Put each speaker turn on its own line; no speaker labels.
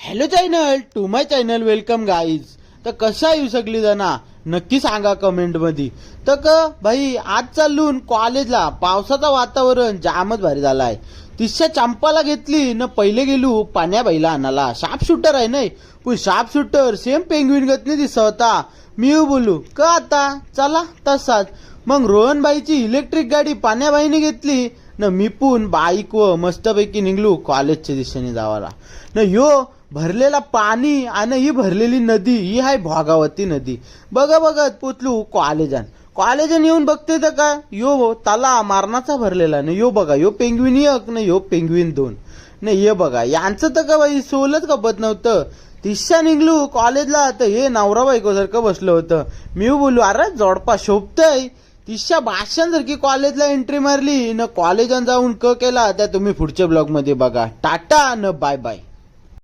Hello channel to my channel welcome guys. तर कशा येऊ सगळी जना नक्की सांगा कमेंट मध्ये. तर भाई आज चालून कॉलेजला पावसाचा वातावरण जामच भारी झालाय. तिसच्या चंपाला घेतली न पहिले गेलो पाण्या बाईला आणाला. शार्प शूटर आहे नाही पण शार्प शूटर सेम पेंग्विन गत नाही दिसत होता. मी बोलू का आता चला तसाच. मग रोहनबाईची इलेक्ट्रिक गाडी पाण्याबाईने घेतली न मी पण बाईक व मस्तपैकी निघलो कॉलेजच्या दिशेने जावाला. न ह्यो भरलेला पाणी आणि ही भरलेली नदी ही आहे भोगावती नदी. बघत पोचलो कॉलेजन येऊन बघते तर काय यो तला मारणाचा भरलेला न यो बघा यो पेंग्विन एक न यो पेंग्विन दोन न हे बघा यांचं तर का बाई सोलच कपत नव्हतं. तिसच्या निघलो कॉलेजला तर हे नवरा बायको सारखं बसलं होतं. मी बोलू अरे जोडपा शोभतय. तिसच्या भाषण सारखी कॉलेजला एंट्री मारली न कॉलेजात जाऊन क केला त्या तुम्ही पुढच्या ब्लॉग मध्ये बघा. टाटा न बाय बाय.